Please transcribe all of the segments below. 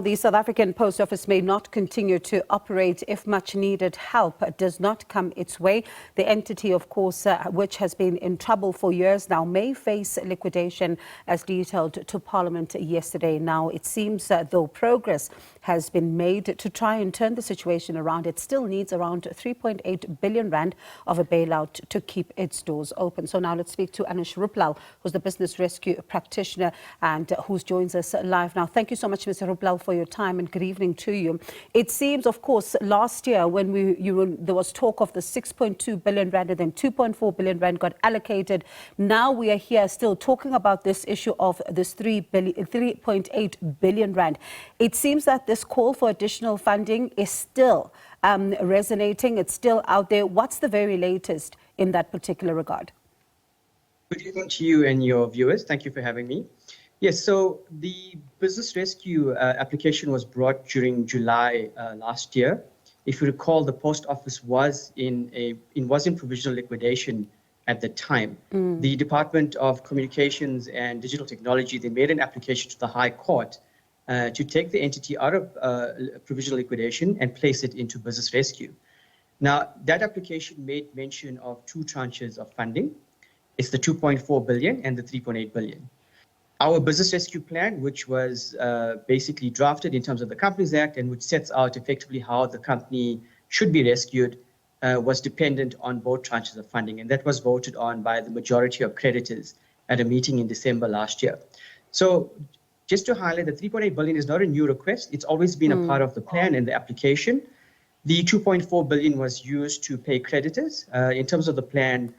The South African Post Office may not continue to operate if much needed help does not come its way. The entity, of course, which has been in trouble for years now, may face liquidation as detailed to Parliament yesterday. Now, it seems though progress has been made to try and turn the situation around, it still needs around 3.8 billion rand of a bailout to keep its doors open. So now let's speak to Anish Ruplal, who's the business rescue practitioner and who joins us live now. Thank you so much, Mr. Ruplal, for your time, and good evening to you. It seems, of course, last year when there was talk of the 6.2 billion rand and then 2.4 billion rand got allocated. Now we are here still talking about this issue of this 3.8 billion rand. It seems that this call for additional funding is still resonating. It's still out there. What's the very latest in that particular regard? Good evening to you and your viewers. Thank you for having me. Yes, so the business rescue application was brought during July last year. If you recall, the post office was in provisional liquidation at the time. The Department of Communications and Digital Technology, they made an application to the High Court to take the entity out of provisional liquidation and place it into business rescue. Now, that application made mention of two tranches of funding. It's the 2.4 billion and the 3.8 billion. Our business rescue plan, which was basically drafted in terms of the Companies Act and which sets out effectively how the company should be rescued, was dependent on both tranches of funding. And that was voted on by the majority of creditors at a meeting in December last year. So just to highlight, the 3.8 billion is not a new request. It's always been a part of the plan and the application. The 2.4 billion was used to pay creditors. In terms of the plan,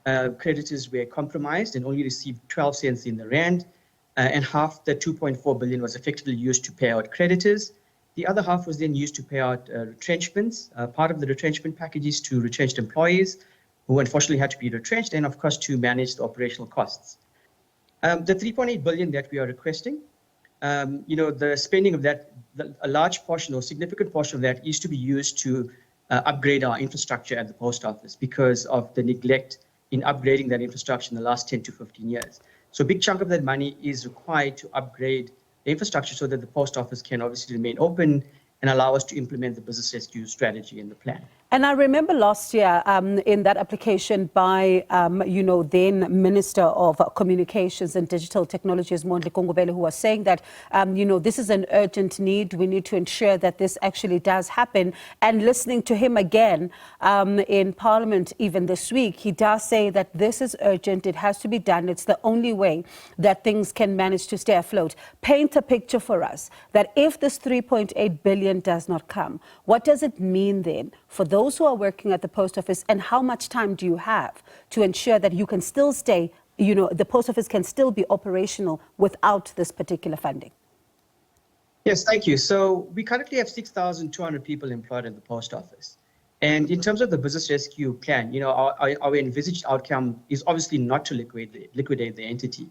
creditors were compromised and only received 12 cents in the rand. And half the 2.4 billion was effectively used to pay out creditors. The other half was then used to pay out retrenchments. Part of the retrenchment packages to retrenched employees who unfortunately had to be retrenched, and of course to manage the operational costs. The 3.8 billion that we are requesting, the spending of that, a large portion or significant portion of that is to be used to upgrade our infrastructure at the post office because of the neglect in upgrading that infrastructure in the last 10 to 15 years. So a big chunk of that money is required to upgrade the infrastructure so that the post office can obviously remain open and allow us to implement the business rescue strategy in the plan. And I remember last year in that application by, then Minister of Communications and Digital Technologies, Mondli Kongobele, who was saying that, this is an urgent need. We need to ensure that this actually does happen. And listening to him again in Parliament even this week, he does say that this is urgent. It has to be done. It's the only way that things can manage to stay afloat. Paint a picture for us that if this 3.8 billion does not come, what does it mean then for those who are working at the post office, and how much time do you have to ensure that you can still stay, the post office can still be operational without this particular funding? Yes, thank you. So we currently have 6,200 people employed at the post office. And in terms of the business rescue plan, our envisaged outcome is obviously not to liquidate the entity.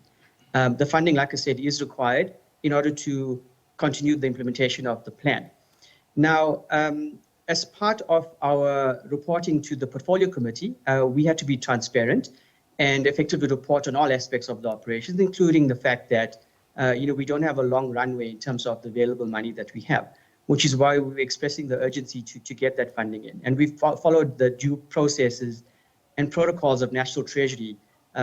The funding, like I said, is required in order to continue the implementation of the plan. Now, as part of our reporting to the portfolio committee, we had to be transparent and effectively report on all aspects of the operations, including the fact that we don't have a long runway in terms of the available money that we have, which is why we're expressing the urgency to get that funding in. And we've followed the due processes and protocols of National Treasury.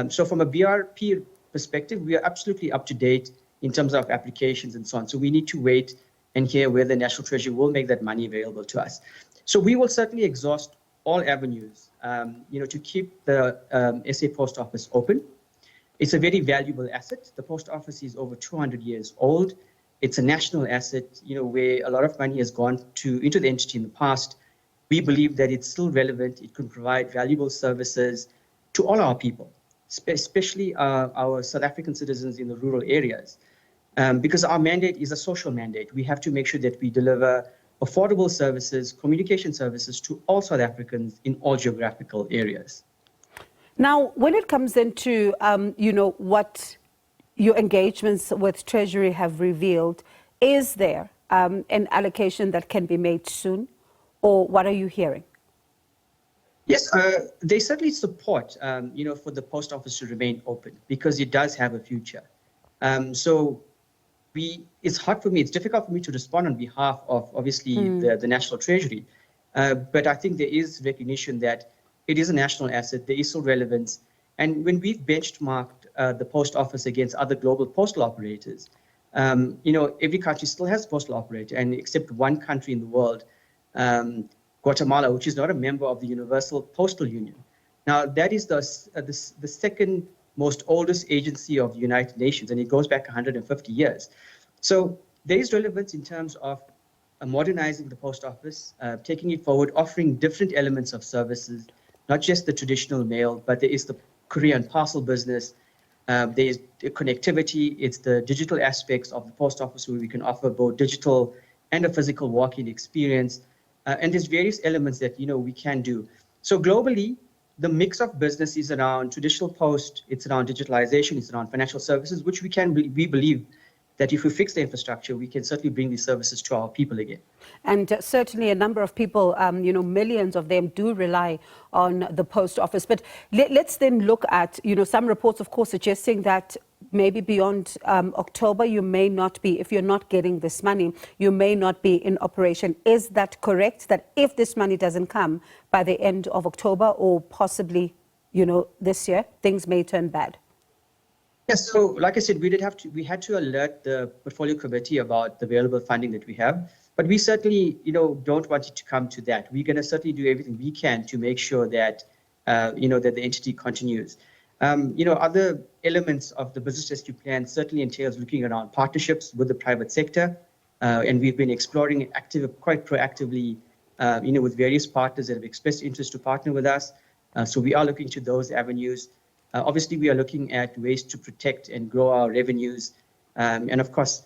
So from a BRP perspective, we are absolutely up to date in terms of applications and so on. So we need to wait and hear where the National Treasury will make that money available to us. So we will certainly exhaust all avenues, to keep the SA Post Office open. It's a very valuable asset. The post office is over 200 years old. It's a national asset, where a lot of money has gone into the entity in the past. We believe that it's still relevant. It can provide valuable services to all our people, especially our South African citizens in the rural areas. Because our mandate is a social mandate. We have to make sure that we deliver affordable services, communication services to all South Africans in all geographical areas. Now, when it comes into, what your engagements with Treasury have revealed, is there an allocation that can be made soon? Or what are you hearing? Yes, they certainly support, for the post office to remain open because it does have a future. So it's hard for me, it's difficult for me to respond on behalf of obviously the National Treasury. But I think there is recognition that it is a national asset, there is still relevance. And when we've benchmarked the post office against other global postal operators, every country still has a postal operator, and except one country in the world, Guatemala, which is not a member of the Universal Postal Union. Now, that is the second most oldest agency of the United Nations, and it goes back 150 years. So there is relevance in terms of modernizing the post office, taking it forward, offering different elements of services, not just the traditional mail, but there is the courier and parcel business. There is the connectivity, it's the digital aspects of the post office where we can offer both digital and a physical walk-in experience. And there's various elements that, we can do. So globally, the mix of business is around traditional post, it's around digitalization, it's around financial services, which we believe that if we fix the infrastructure, we can certainly bring these services to our people again. And certainly a number of people, millions of them do rely on the post office. But let's then look at, some reports, of course, suggesting that maybe beyond October, you may not be, if you're not getting this money, you may not be in operation. Is that correct? That if this money doesn't come by the end of October or possibly, this year, things may turn bad? Yes, so like I said, we had to alert the portfolio committee about the available funding that we have, but we certainly, don't want it to come to that. We're going to certainly do everything we can to make sure that, that the entity continues. Other elements of the business rescue plan certainly entails looking around partnerships with the private sector, and we've been exploring quite proactively, with various partners that have expressed interest to partner with us. So we are looking to those avenues. Obviously, we are looking at ways to protect and grow our revenues. And of course,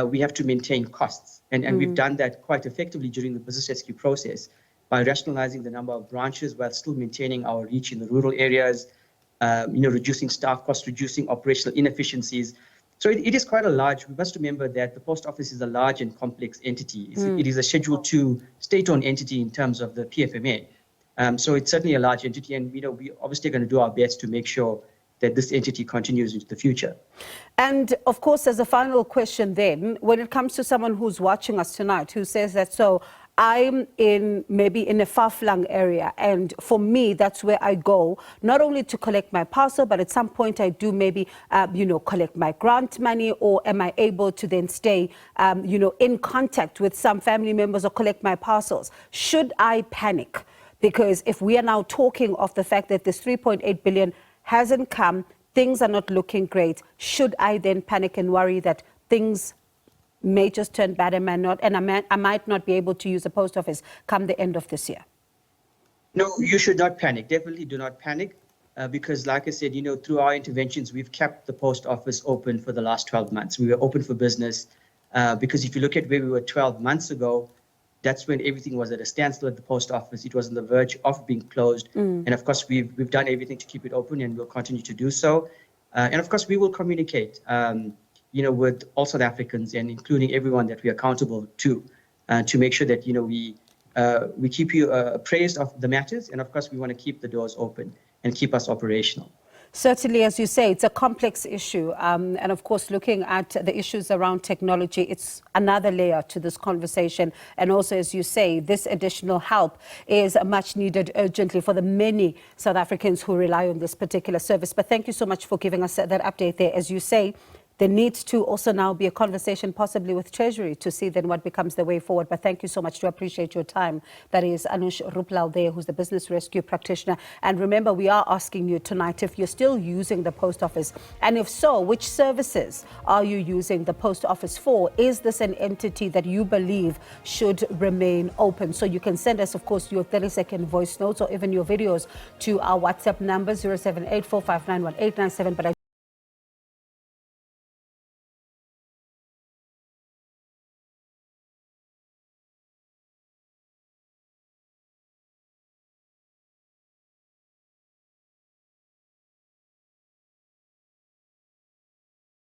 we have to maintain costs. And we've done that quite effectively during the business rescue process by rationalizing the number of branches while still maintaining our reach in the rural areas, reducing staff costs, reducing operational inefficiencies. So it is quite we must remember that the post office is a large and complex entity. It is a Schedule 2 state-owned entity in terms of the PFMA. So it's certainly a large entity, and we obviously going to do our best to make sure that this entity continues into the future. And of course, as a final question then, when it comes to someone who's watching us tonight who says that, so I'm maybe in a far-flung area, and for me, that's where I go, not only to collect my parcel, but at some point I do maybe, collect my grant money, or am I able to then stay, in contact with some family members or collect my parcels? Should I panic? Because if we are now talking of the fact that this 3.8 billion hasn't come, things are not looking great, should I then panic and worry that things may just turn bad and I might not be able to use the post office come the end of this year? No, you should not panic. Definitely do not panic, because like I said, through our interventions, we've kept the post office open for the last 12 months. We were open for business, because if you look at where we were 12 months ago, that's when everything was at a standstill at the post office. It was on the verge of being closed. And of course, we've done everything to keep it open, and we'll continue to do so. And of course, we will communicate, with all South Africans, and including everyone that we're accountable to make sure that, we keep you appraised of the matters. And of course, we want to keep the doors open and keep us operational. Certainly, as you say, it's a complex issue. And of course, looking at the issues around technology, it's another layer to this conversation. And also, as you say, this additional help is much needed urgently for the many South Africans who rely on this particular service. But thank you so much for giving us that update there. As you say, there needs to also now be a conversation possibly with Treasury to see then what becomes the way forward. But thank you so much. To appreciate your time. That is Anush Ruplal there, who's the business rescue practitioner. And remember, we are asking you tonight if you're still using the post office. And if so, which services are you using the post office for? Is this an entity that you believe should remain open? So you can send us, of course, your 30-second voice notes or even your videos to our WhatsApp number 0784591897. But